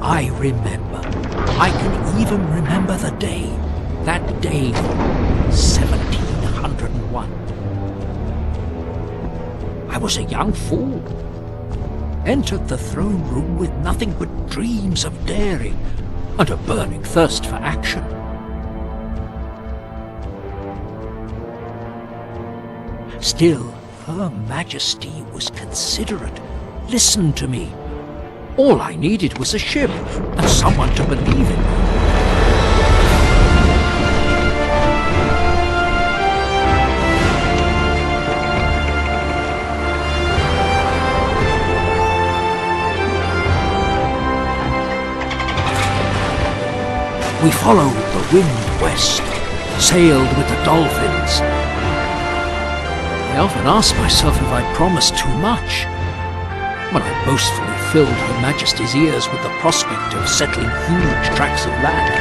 I remember. I can even remember the day. That day, 1701. I was a young fool. Entered the throne room with nothing but dreams of daring and a burning thirst for action. Still, Her Majesty was considerate, listened to me. All I needed was a ship and someone to believe in me. We followed the wind west, sailed with the dolphins. I often asked myself if I'd promised too much, when I boastfully filled Her Majesty's ears with the prospect of settling huge tracts of land.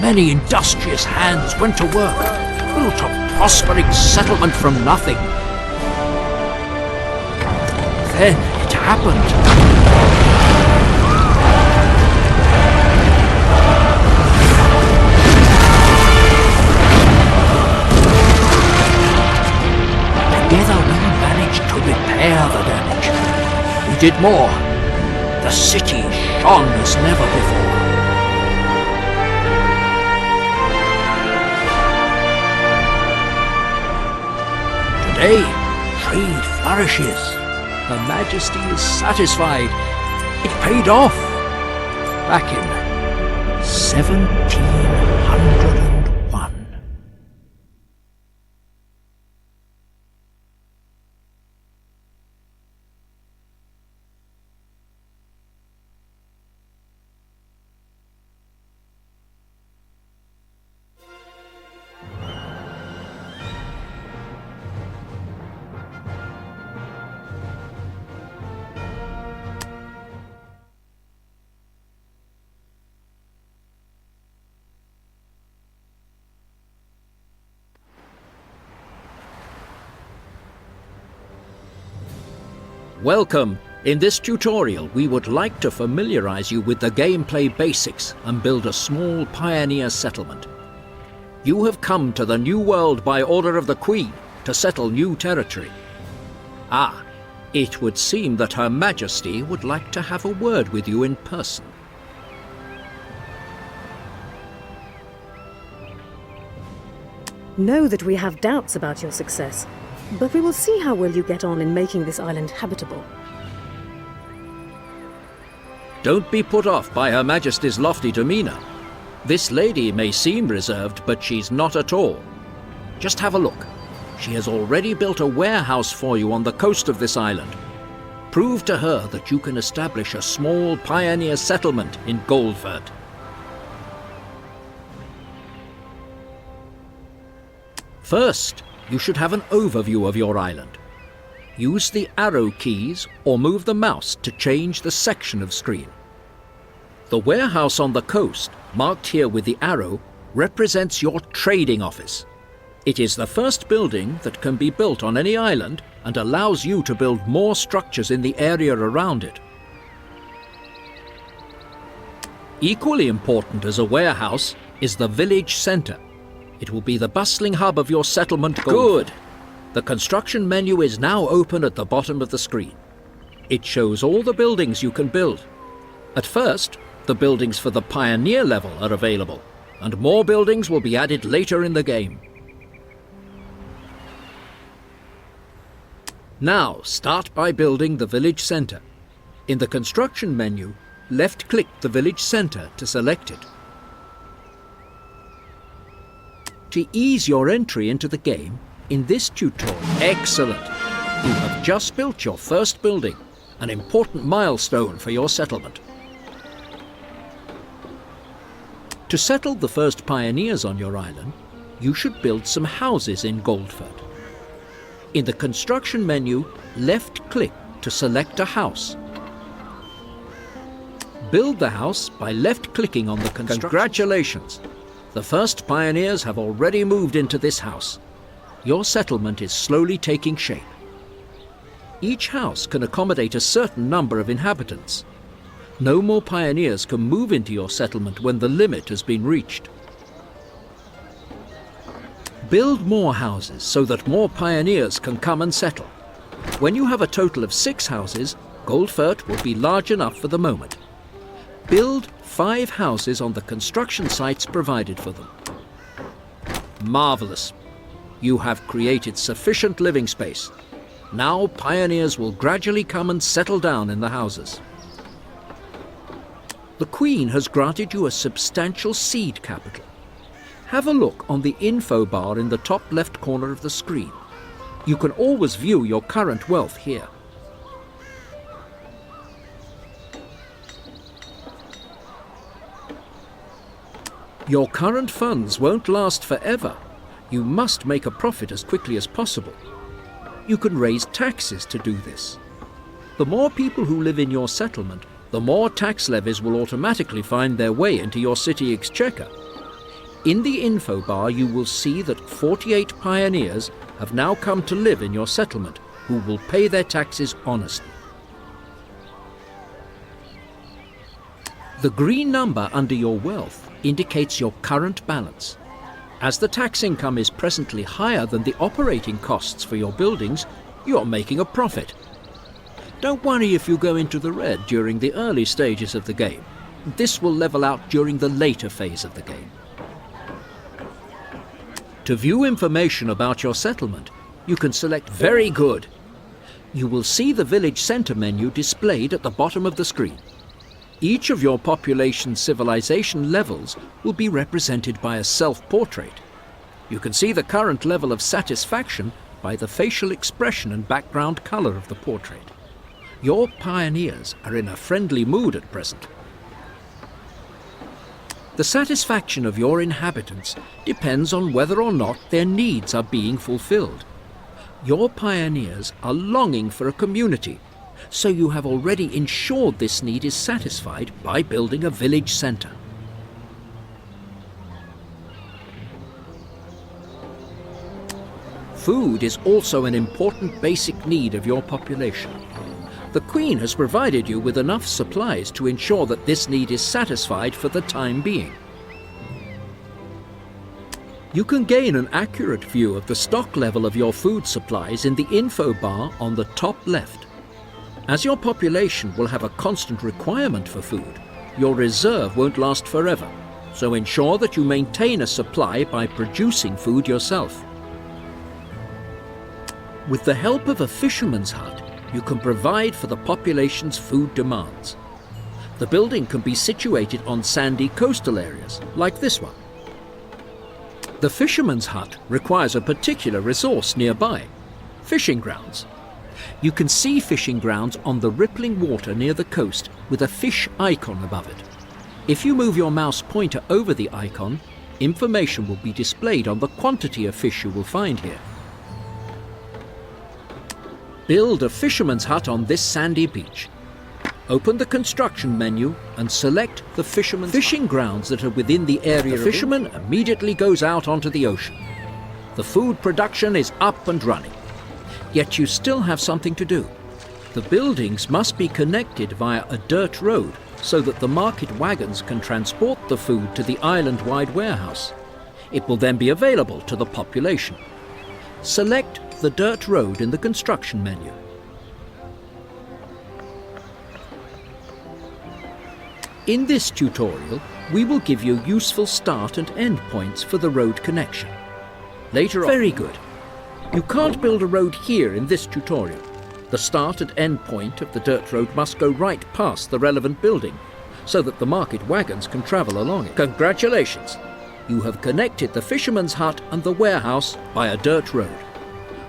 Many industrious hands went to work, built a prospering settlement from nothing. Then it happened. Together we managed to repair the damage. We did more. The city shone as never before. Today, trade flourishes. Her Majesty is satisfied. It paid off. Back in 1701. Welcome! In this tutorial we would like to familiarize you with the gameplay basics and build a small pioneer settlement. You have come to the New World by order of the Queen to settle new territory. It would seem that Her Majesty would like to have a word with you in person. Know that we have doubts about your success, but we will see how well you get on in making this island habitable. Don't be put off by Her Majesty's lofty demeanor. This lady may seem reserved, but she's not at all. Just have a look. She has already built a warehouse for you on the coast of this island. Prove to her that you can establish a small pioneer settlement in Goldford. First, you should have an overview of your island. Use the arrow keys or move the mouse to change the section of screen. The warehouse on the coast, marked here with the arrow, represents your trading office. It is the first building that can be built on any island and allows you to build more structures in the area around it. Equally important as a warehouse is the village centre. It will be the bustling hub of your settlement. Good! The construction menu is now open at the bottom of the screen. It shows all the buildings you can build. At first, the buildings for the pioneer level are available, and more buildings will be added later in the game. Now, start by building the village centre. In the construction menu, left-click the village centre to select it. To ease your entry into the game, in this tutorial, excellent! You have just built your first building, an important milestone for your settlement. To settle the first pioneers on your island, you should build some houses in Goldford. In the construction menu, left-click to select a house. Build the house by left-clicking on the construction. Congratulations! The first pioneers have already moved into this house. Your settlement is slowly taking shape. Each house can accommodate a certain number of inhabitants. No more pioneers can move into your settlement when the limit has been reached. Build more houses so that more pioneers can come and settle. When you have a total of 6 houses, Goldfurt will be large enough for the moment. Build 5 houses on the construction sites provided for them. Marvelous! You have created sufficient living space. Now pioneers will gradually come and settle down in the houses. The Queen has granted you a substantial seed capital. Have a look on the info bar in the top left corner of the screen. You can always view your current wealth here. Your current funds won't last forever. You must make a profit as quickly as possible. You can raise taxes to do this. The more people who live in your settlement, the more tax levies will automatically find their way into your city exchequer. In the info bar you will see that 48 pioneers have now come to live in your settlement who will pay their taxes honestly. The green number under your wealth indicates your current balance. As the tax income is presently higher than the operating costs for your buildings, you are making a profit. Don't worry if you go into the red during the early stages of the game. This will level out during the later phase of the game. To view information about your settlement, you can select Very Good. You will see the Village Center menu displayed at the bottom of the screen. Each of your population's civilization levels will be represented by a self-portrait. You can see the current level of satisfaction by the facial expression and background color of the portrait. Your pioneers are in a friendly mood at present. The satisfaction of your inhabitants depends on whether or not their needs are being fulfilled. Your pioneers are longing for a community, so you have already ensured this need is satisfied by building a village centre. Food is also an important basic need of your population. The Queen has provided you with enough supplies to ensure that this need is satisfied for the time being. You can gain an accurate view of the stock level of your food supplies in the info bar on the top left. As your population will have a constant requirement for food, your reserve won't last forever, so ensure that you maintain a supply by producing food yourself. With the help of a fisherman's hut, you can provide for the population's food demands. The building can be situated on sandy coastal areas, like this one. The fisherman's hut requires a particular resource nearby: fishing grounds. You can see fishing grounds on the rippling water near the coast with a fish icon above it. If you move your mouse pointer over the icon, information will be displayed on the quantity of fish you will find here. Build a fisherman's hut on this sandy beach. Open the construction menu and select the fisherman's fishing grounds that are within the area. The fisherman immediately goes out onto the ocean. The food production is up and running. Yet you still have something to do. The buildings must be connected via a dirt road so that the market wagons can transport the food to the island-wide warehouse. It will then be available to the population. Select the dirt road in the construction menu. In this tutorial, we will give you useful start and end points for the road connection. Later on. Very good. You can't build a road here in this tutorial. The start and end point of the dirt road must go right past the relevant building, so that the market wagons can travel along it. Congratulations! You have connected the fisherman's hut and the warehouse by a dirt road.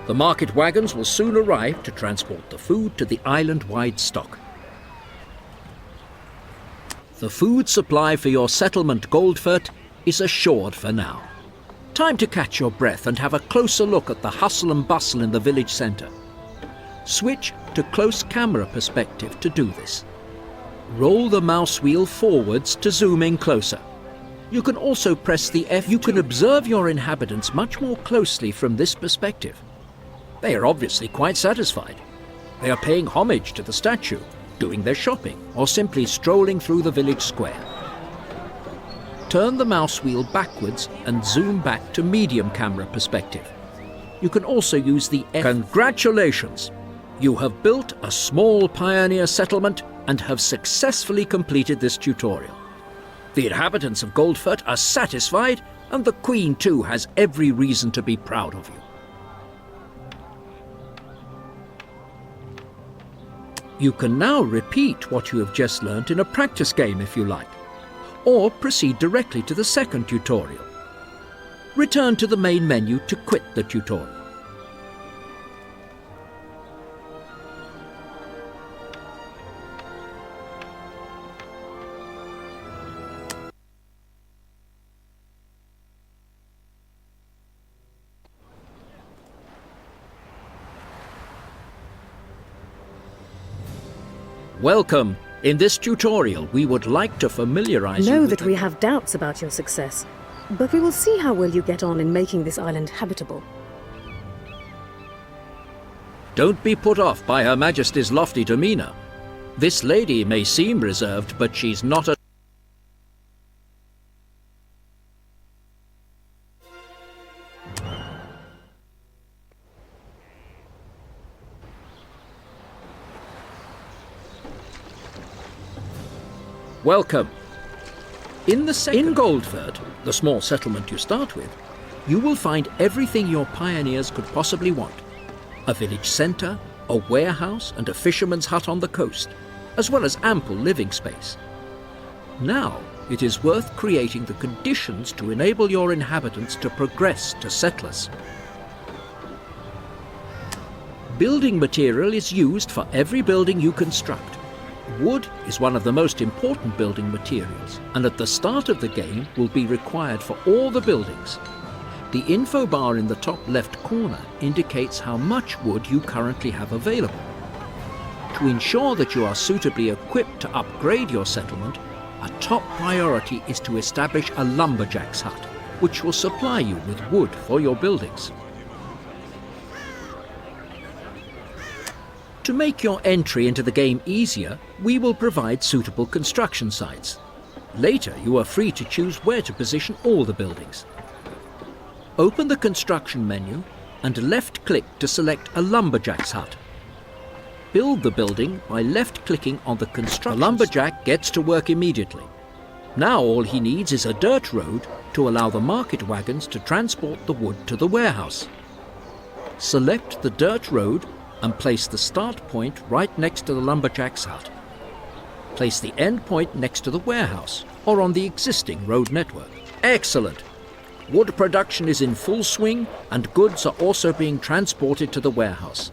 The market wagons will soon arrive to transport the food to the island-wide stock. The food supply for your settlement Goldfurt is assured for now. Time to catch your breath and have a closer look at the hustle and bustle in the village centre. Switch to close camera perspective to do this. Roll the mouse wheel forwards to zoom in closer. You can also press the F. You can observe your inhabitants much more closely from this perspective. They are obviously quite satisfied. They are paying homage to the statue, doing their shopping, or simply strolling through the village square. Turn the mouse wheel backwards and zoom back to medium camera perspective. You can also use the F. Congratulations! You have built a small pioneer settlement and have successfully completed this tutorial. The inhabitants of Goldfurt are satisfied, and the Queen too has every reason to be proud of you. You can now repeat what you have just learnt in a practice game if you like, or proceed directly to the second tutorial. Return to the main menu to quit the tutorial. Welcome. In this tutorial, we would like to familiarize you Know with that we have doubts about your success, but we will see how well you get on in making this island habitable. Don't be put off by Her Majesty's lofty demeanour. This lady may seem reserved, but she's not a... Welcome. In Goldfurt, the small settlement you start with, you will find everything your pioneers could possibly want. A village centre, a warehouse and a fisherman's hut on the coast, as well as ample living space. Now, it is worth creating the conditions to enable your inhabitants to progress to settlers. Building material is used for every building you construct. Wood is one of the most important building materials, and at the start of the game will be required for all the buildings. The info bar in the top left corner indicates how much wood you currently have available. To ensure that you are suitably equipped to upgrade your settlement, a top priority is to establish a lumberjack's hut, which will supply you with wood for your buildings. To make your entry into the game easier, we will provide suitable construction sites. Later, you are free to choose where to position all the buildings. Open the construction menu and left-click to select a lumberjack's hut. Build the building by left-clicking on the construction. The lumberjack gets to work immediately. Now all he needs is a dirt road to allow the market wagons to transport the wood to the warehouse. Select the dirt road and place the start point right next to the lumberjack's hut. Place the end point next to the warehouse or on the existing road network. Excellent! Wood production is in full swing and goods are also being transported to the warehouse.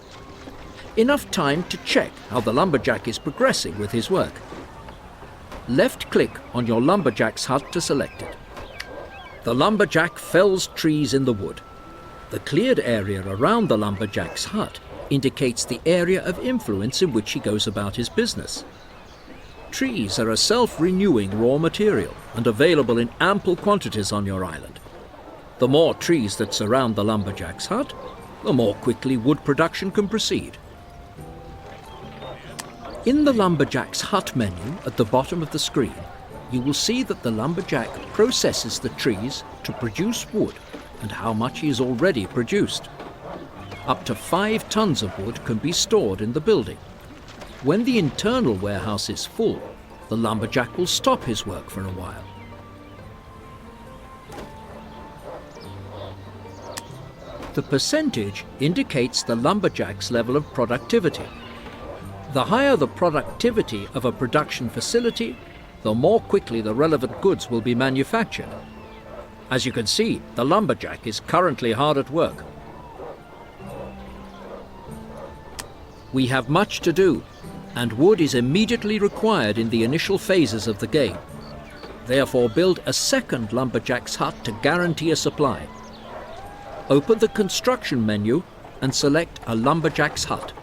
Enough time to check how the lumberjack is progressing with his work. Left-click on your lumberjack's hut to select it. The lumberjack fells trees in the wood. The cleared area around the lumberjack's hut indicates the area of influence in which he goes about his business. Trees are a self-renewing raw material and available in ample quantities on your island. The more trees that surround the lumberjack's hut, the more quickly wood production can proceed. In the lumberjack's hut menu at the bottom of the screen, you will see that the lumberjack processes the trees to produce wood and how much he has already produced. Up to 5 tons of wood can be stored in the building. When the internal warehouse is full, the lumberjack will stop his work for a while. The percentage indicates the lumberjack's level of productivity. The higher the productivity of a production facility, the more quickly the relevant goods will be manufactured. As you can see, the lumberjack is currently hard at work. We have much to do, and wood is immediately required in the initial phases of the game. Therefore, build a second lumberjack's hut to guarantee a supply. Open the construction menu and select a lumberjack's hut.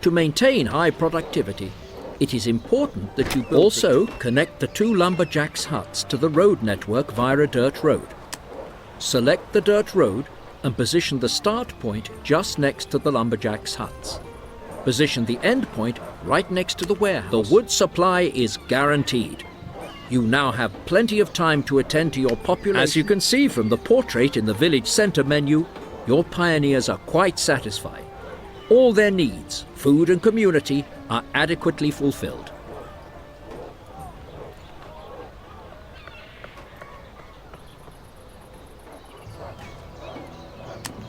To maintain high productivity, It is important that you also connect the two lumberjacks' huts to the road network via a dirt road. Select the dirt road and position the start point just next to the lumberjacks' huts. Position the end point right next to the warehouse. The wood supply is guaranteed. You now have plenty of time to attend to your population. As you can see from the portrait in the village centre menu, your pioneers are quite satisfied. All their needs, food and community, are adequately fulfilled.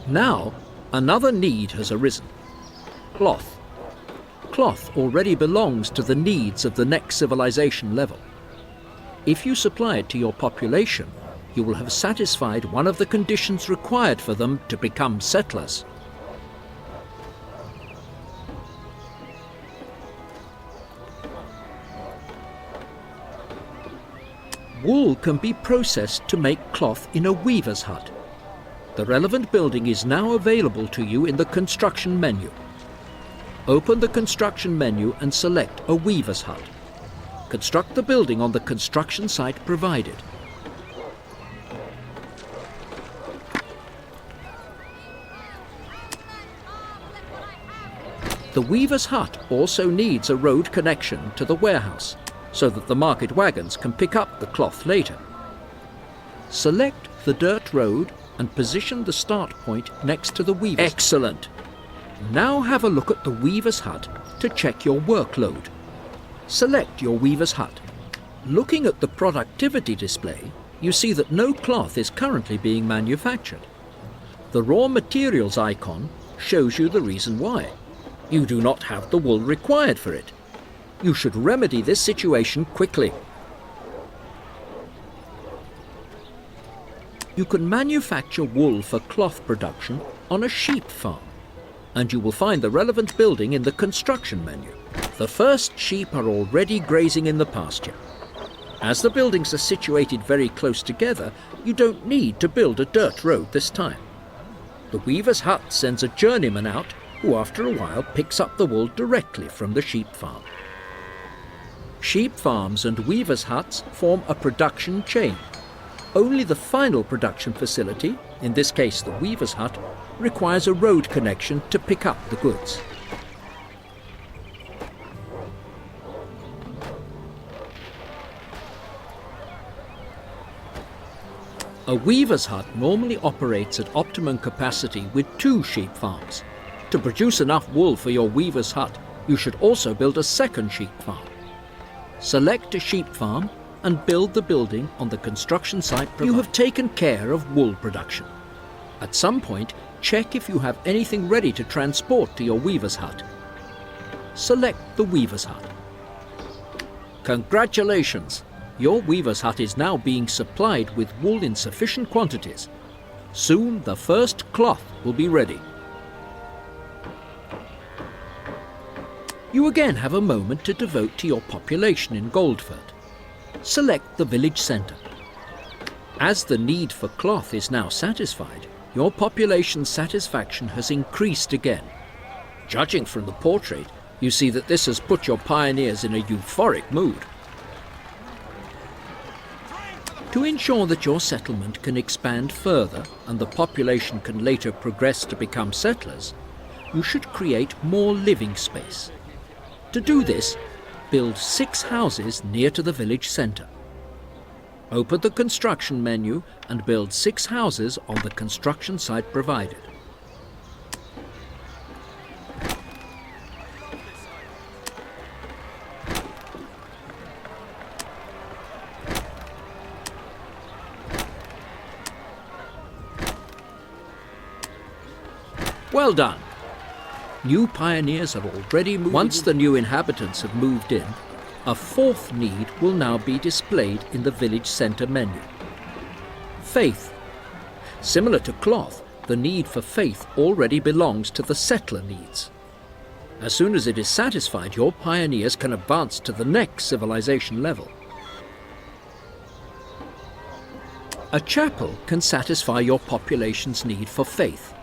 Now, another need has arisen. Cloth. Cloth already belongs to the needs of the next civilization level. If you supply it to your population, you will have satisfied one of the conditions required for them to become settlers. Wool can be processed to make cloth in a weaver's hut. The relevant building is now available to you in the construction menu. Open the construction menu and select a weaver's hut. Construct the building on the construction site provided. The weaver's hut also needs a road connection to the warehouse so that the market wagons can pick up the cloth later. Select the dirt road and position the start point next to the weaver's. Excellent! Now have a look at the weaver's hut to check your workload. Select your weaver's hut. Looking at the productivity display, you see that no cloth is currently being manufactured. The raw materials icon shows you the reason why. You do not have the wool required for it. You should remedy this situation quickly. You can manufacture wool for cloth production on a sheep farm, and you will find the relevant building in the construction menu. The first sheep are already grazing in the pasture. As the buildings are situated very close together, you don't need to build a dirt road this time. The weaver's hut sends a journeyman out who after a while picks up the wool directly from the sheep farm. Sheep farms and weaver's huts form a production chain. Only the final production facility, in this case the weaver's hut, requires a road connection to pick up the goods. A weaver's hut normally operates at optimum capacity with 2 sheep farms. To produce enough wool for your weaver's hut, you should also build a second sheep farm. Select a sheep farm and build the building on the construction site provided. You have taken care of wool production. At some point, check if you have anything ready to transport to your weaver's hut. Select the weaver's hut. Congratulations! Your weaver's hut is now being supplied with wool in sufficient quantities. Soon the first cloth will be ready. You again have a moment to devote to your population in Goldford. Select the village centre. As the need for cloth is now satisfied, your population's satisfaction has increased again. Judging from the portrait, you see that this has put your pioneers in a euphoric mood. To ensure that your settlement can expand further and the population can later progress to become settlers, you should create more living space. To do this, build 6 houses near to the village centre. Open the construction menu and build 6 houses on the construction site provided. Well done! New pioneers are already moving. Once the new inhabitants have moved in, a 4th need will now be displayed in the village centre menu. Faith. Similar to cloth, the need for faith already belongs to the settler needs. As soon as it is satisfied, your pioneers can advance to the next civilization level. A chapel can satisfy your population's need for faith.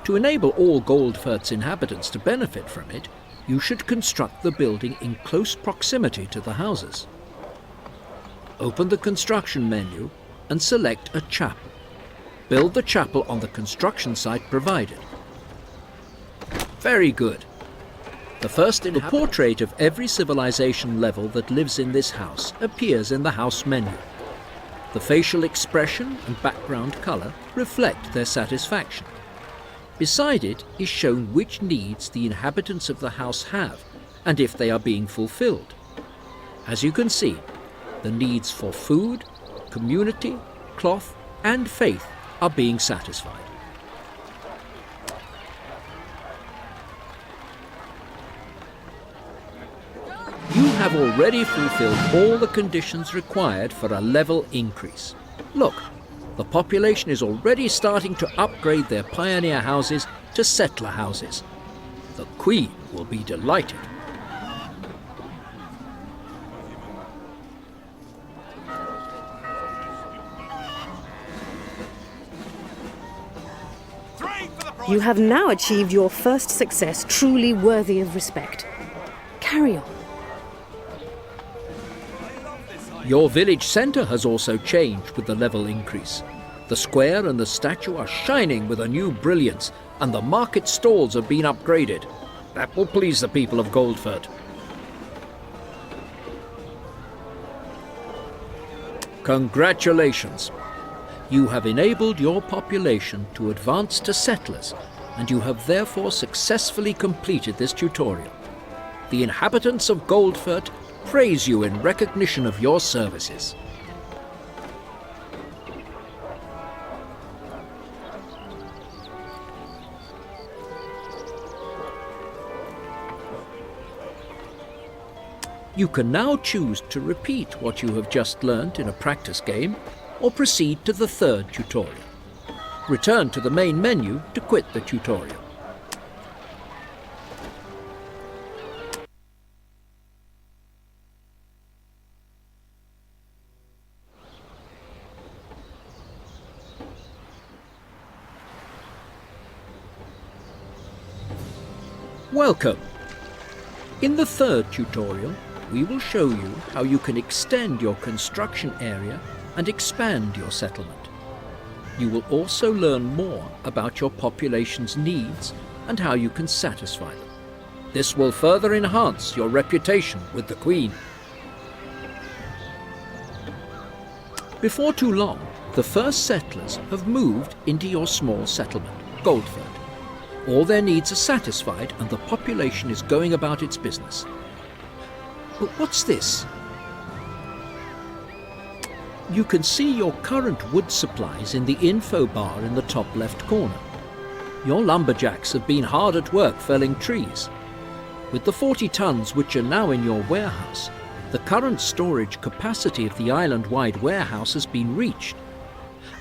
To enable all Goldfurt's inhabitants to benefit from it, you should construct the building in close proximity to the houses. Open the construction menu and select a chapel. Build the chapel on the construction site provided. Very good. The portrait of every civilization level that lives in this house appears in the house menu. The facial expression and background color reflect their satisfaction. Beside it is shown which needs the inhabitants of the house have and if they are being fulfilled. As you can see, the needs for food, community, cloth, and faith are being satisfied. You have already fulfilled all the conditions required for a level increase. Look, the population is already starting to upgrade their pioneer houses to settler houses. The Queen will be delighted. You have now achieved your first success truly worthy of respect. Carry on. Your village centre has also changed with the level increase. The square and the statue are shining with a new brilliance, and the market stalls have been upgraded. That will please the people of Goldfurt. Congratulations! You have enabled your population to advance to settlers, and you have therefore successfully completed this tutorial. The inhabitants of Goldfurt praise you in recognition of your services. You can now choose to repeat what you have just learnt in a practice game, or proceed to the third tutorial. Return to the main menu to quit the tutorial. Welcome! In the third tutorial, we will show you how you can extend your construction area and expand your settlement. You will also learn more about your population's needs and how you can satisfy them. This will further enhance your reputation with the Queen. Before too long, the first settlers have moved into your small settlement, Goldfurt. All their needs are satisfied and the population is going about its business. But what's this? You can see your current wood supplies in the info bar in the top left corner. Your lumberjacks have been hard at work felling trees. With the 40 tons which are now in your warehouse, the current storage capacity of the island-wide warehouse has been reached.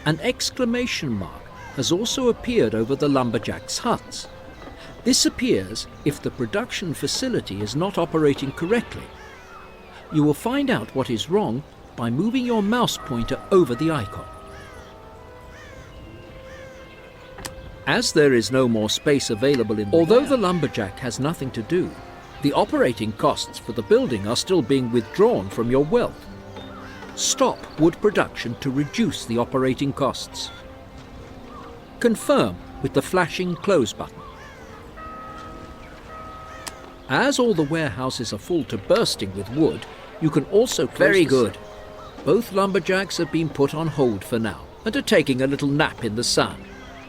An exclamation mark has also appeared over the lumberjacks' huts. This appears if the production facility is not operating correctly. You will find out what is wrong by moving your mouse pointer over the icon. As there is no more space available in the although the lumberjack has nothing to do, the operating costs for the building are still being withdrawn from your wealth. Stop wood production to reduce the operating costs. Confirm with the flashing close button. As all the warehouses are full to bursting with wood, you can also close. Very good. Both lumberjacks have been put on hold for now and are taking a little nap in the sun.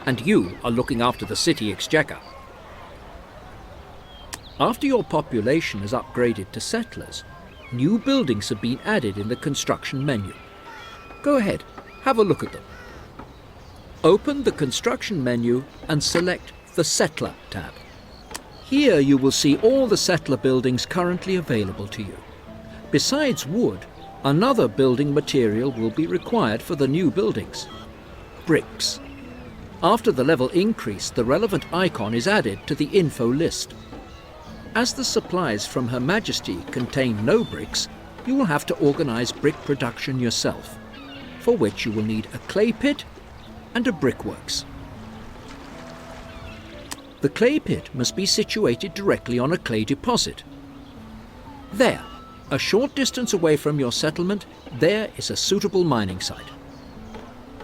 And you are looking after the city exchequer. After your population has upgraded to settlers, new buildings have been added in the construction menu. Go ahead, have a look at them. Open the construction menu and select the Settler tab. Here you will see all the settler buildings currently available to you. Besides wood, another building material will be required for the new buildings: bricks. After the level increase, the relevant icon is added to the info list. As the supplies from Her Majesty contain no bricks, you will have to organize brick production yourself, for which you will need a clay pit and a brickworks. The clay pit must be situated directly on a clay deposit. There, a short distance away from your settlement, there is a suitable mining site.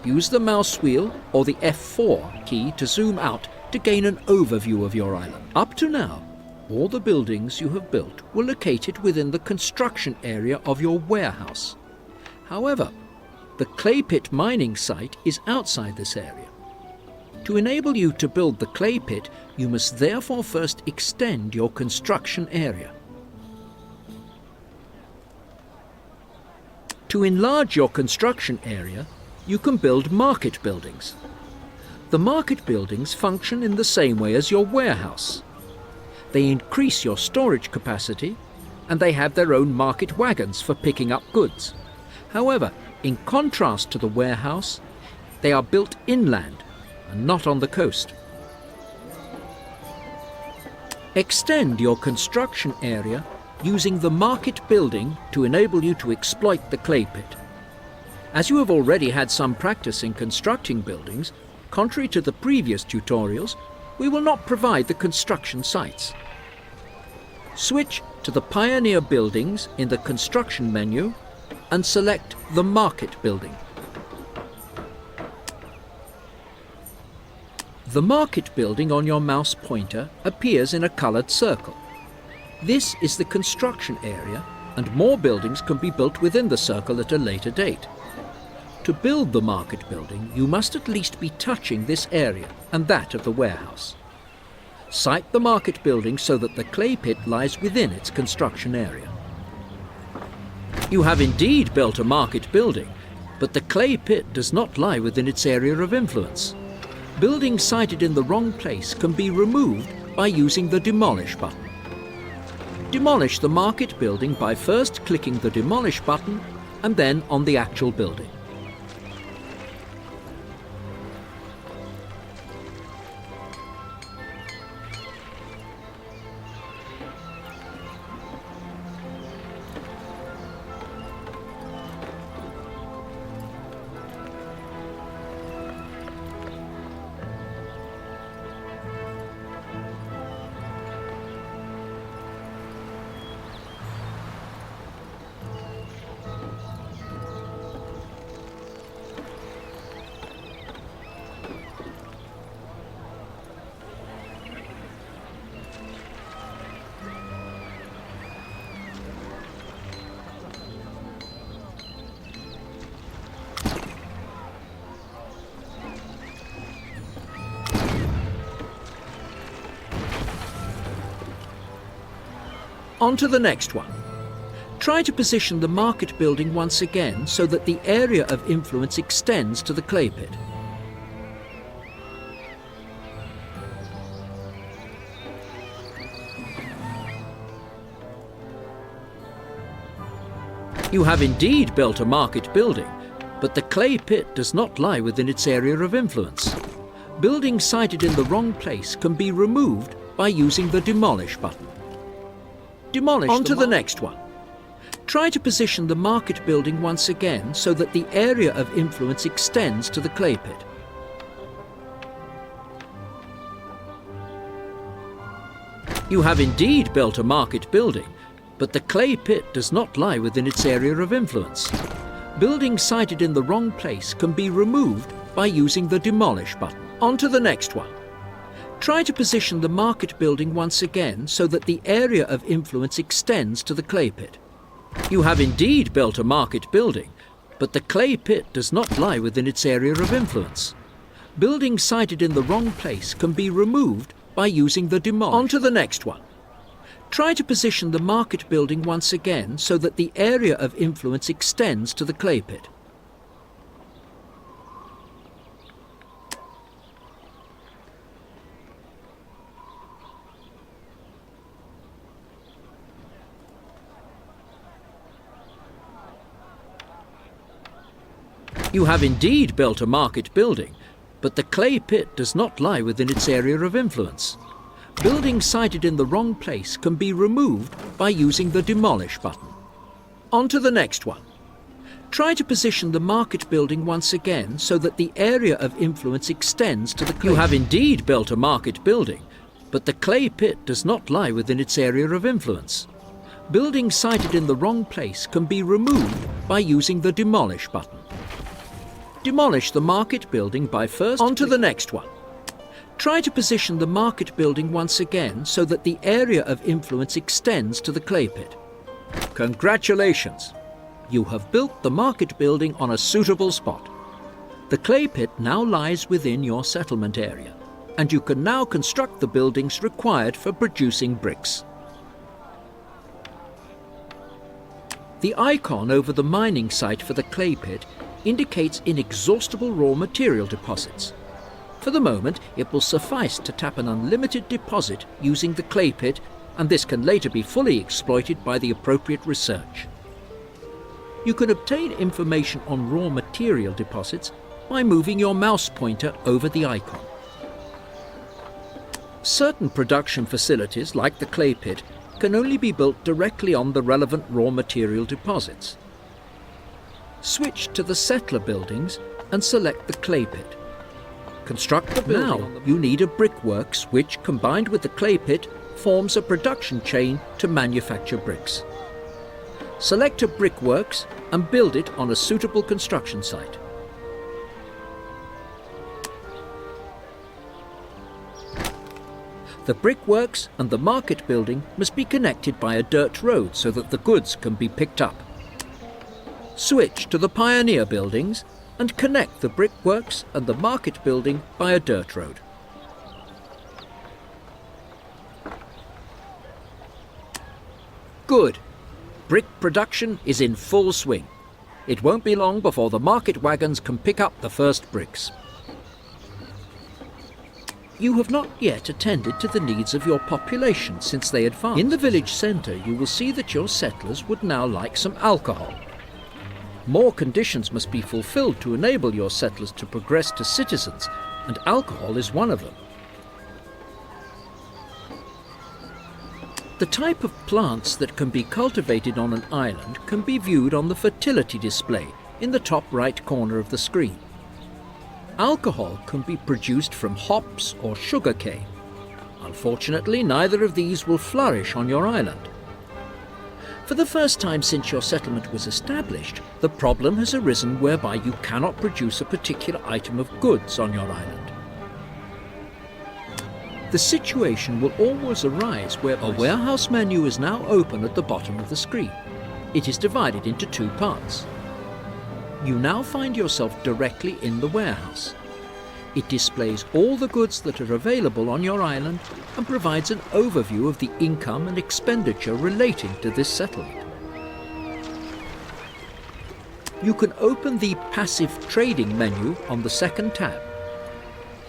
Use the mouse wheel or the F4 key to zoom out to gain an overview of your island. Up to now, all the buildings you have built were located within the construction area of your warehouse. However, the clay pit mining site is outside this area. To enable you to build the clay pit, you must therefore first extend your construction area. To enlarge your construction area, you can build market buildings. The market buildings function in the same way as your warehouse. They increase your storage capacity, and they have their own market wagons for picking up goods. However, in contrast to the warehouse, they are built inland and not on the coast. Extend your construction area using the market building to enable you to exploit the clay pit. As you have already had some practice in constructing buildings, contrary to the previous tutorials, we will not provide the construction sites. Switch to the Pioneer buildings in the construction menu and select the market building. The market building on your mouse pointer appears in a coloured circle. This is the construction area, and more buildings can be built within the circle at a later date. To build the market building, you must at least be touching this area and that of the warehouse. Site the market building so that the clay pit lies within its construction area. You have indeed built a market building, but the clay pit does not lie within its area of influence. Buildings sited in the wrong place can be removed by using the Demolish button. Demolish the market building by first clicking the Demolish button and then on the actual building. On to the next one. Try to position the market building once again so that the area of influence extends to the clay pit. You have indeed built a market building, but the clay pit does not lie within its area of influence. Buildings sited in the wrong place can be removed by using the Demolish button. Demolish on to the next one. Try to position the market building once again so that the area of influence extends to the clay pit. You have indeed built a market building, but the clay pit does not lie within its area of influence. Buildings sited in the wrong place can be removed by using the Demolish button. On to the next one. Try to position the market building once again so that the area of influence extends to the clay pit. You have indeed built a market building, but the clay pit does not lie within its area of influence. Buildings sited in the wrong place can be removed by using the Demolish. On to the next one. Try to position the market building once again so that the area of influence extends to the clay pit. You have indeed built a market building, but the clay pit does not lie within its area of influence. Buildings sited in the wrong place can be removed by using the Demolish button. On to the next one. Try to position the market building once again so that the area of influence extends to the clay pit. You have indeed built a market building, But the clay pit does not lie within its area of influence. Buildings sited in the wrong place can be removed by using the Demolish button. Demolish the market building by first onto the next one. Try to position the market building once again so that the area of influence extends to the clay pit. Congratulations! You have built the market building on a suitable spot. The clay pit now lies within your settlement area, and you can now construct the buildings required for producing bricks. The icon over the mining site for the clay pit indicates inexhaustible raw material deposits. For the moment, it will suffice to tap an unlimited deposit using the clay pit, and this can later be fully exploited by the appropriate research. You can obtain information on raw material deposits by moving your mouse pointer over the icon. Certain production facilities, like the clay pit, can only be built directly on the relevant raw material deposits. Switch to the settler buildings and select the clay pit. Construct the building. Now you need a brickworks which, combined with the clay pit, forms a production chain to manufacture bricks. Select a brickworks and build it on a suitable construction site. The brickworks and the market building must be connected by a dirt road so that the goods can be picked up. Switch to the pioneer buildings and connect the brickworks and the market building by a dirt road. Good. Brick production is in full swing. It won't be long before the market wagons can pick up the first bricks. You have not yet attended to the needs of your population since they advance. In the village centre, you will see that your settlers would now like some alcohol. More conditions must be fulfilled to enable your settlers to progress to citizens, and alcohol is one of them. The type of plants that can be cultivated on an island can be viewed on the fertility display in the top right corner of the screen. Alcohol can be produced from hops or sugarcane. Unfortunately, neither of these will flourish on your island. For the first time since your settlement was established, the problem has arisen whereby you cannot produce a particular item of goods on your island. The situation will always arise where a warehouse menu is now open at the bottom of the screen. It is divided into two parts. You now find yourself directly in the warehouse. It displays all the goods that are available on your island and provides an overview of the income and expenditure relating to this settlement. You can open the Passive Trading menu on the second tab.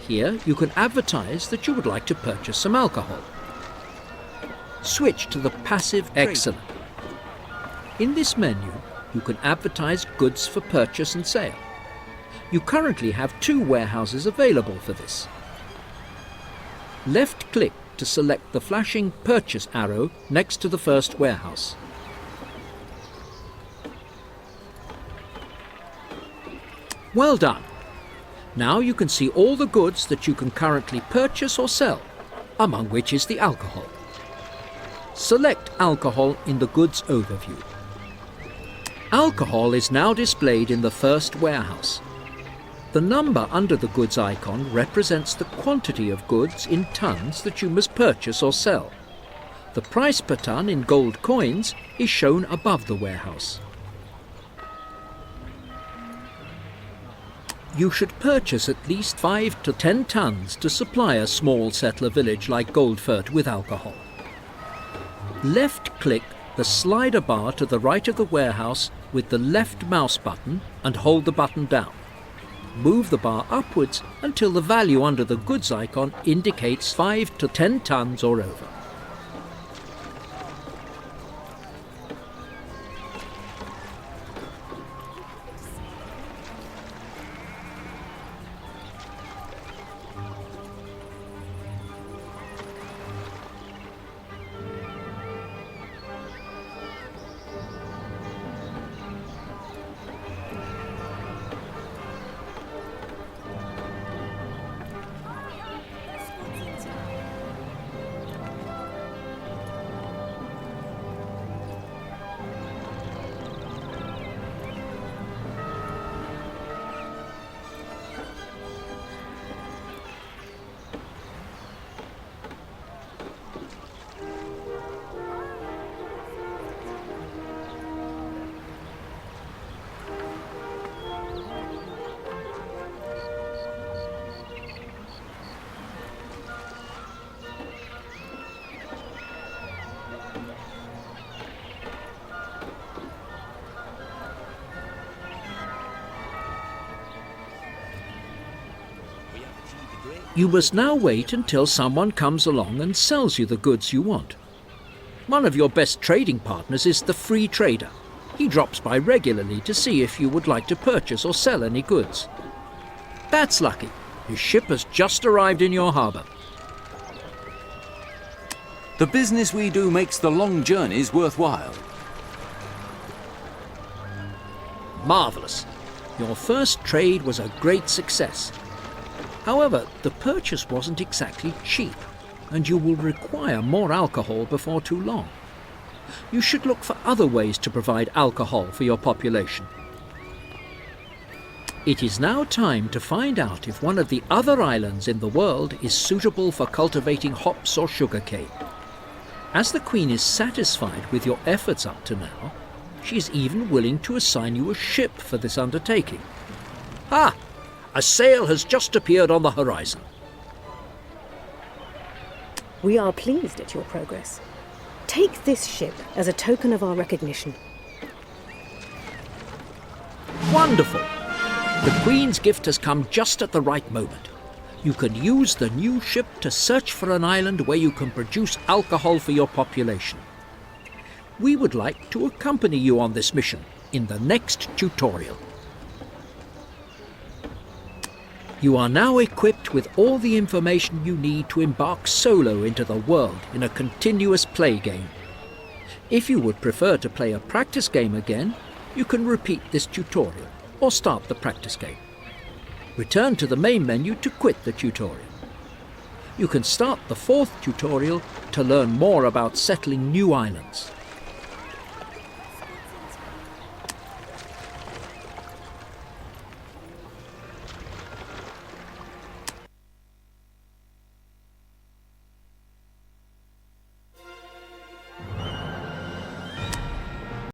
Here you can advertise that you would like to purchase some alcohol. Switch to the Passive Excellent. In this menu, you can advertise goods for purchase and sale. You currently have two warehouses available for this. Left-click to select the flashing purchase arrow next to the first warehouse. Well done! Now you can see all the goods that you can currently purchase or sell, among which is the alcohol. Select alcohol in the goods overview. Alcohol is now displayed in the first warehouse. The number under the goods icon represents the quantity of goods in tons that you must purchase or sell. The price per ton in gold coins is shown above the warehouse. You should purchase at least 5 to 10 tons to supply a small settler village like Goldfurt with alcohol. Left-click the slider bar to the right of the warehouse with the left mouse button and hold the button down. Move the bar upwards until the value under the goods icon indicates 5 to 10 tons or over. You must now wait until someone comes along and sells you the goods you want. One of your best trading partners is the free trader. He drops by regularly to see if you would like to purchase or sell any goods. That's lucky. His ship has just arrived in your harbour. The business we do makes the long journeys worthwhile. Marvellous. Your first trade was a great success. However, the purchase wasn't exactly cheap, and you will require more alcohol before too long. You should look for other ways to provide alcohol for your population. It is now time to find out if one of the other islands in the world is suitable for cultivating hops or sugarcane. As the Queen is satisfied with your efforts up to now, she is even willing to assign you a ship for this undertaking. Ah! A sail has just appeared on the horizon. We are pleased at your progress. Take this ship as a token of our recognition. Wonderful! The Queen's gift has come just at the right moment. You can use the new ship to search for an island where you can produce alcohol for your population. We would like to accompany you on this mission in the next tutorial. You are now equipped with all the information you need to embark solo into the world in a continuous play game. If you would prefer to play a practice game again, you can repeat this tutorial or start the practice game. Return to the main menu to quit the tutorial. You can start the fourth tutorial to learn more about settling new islands.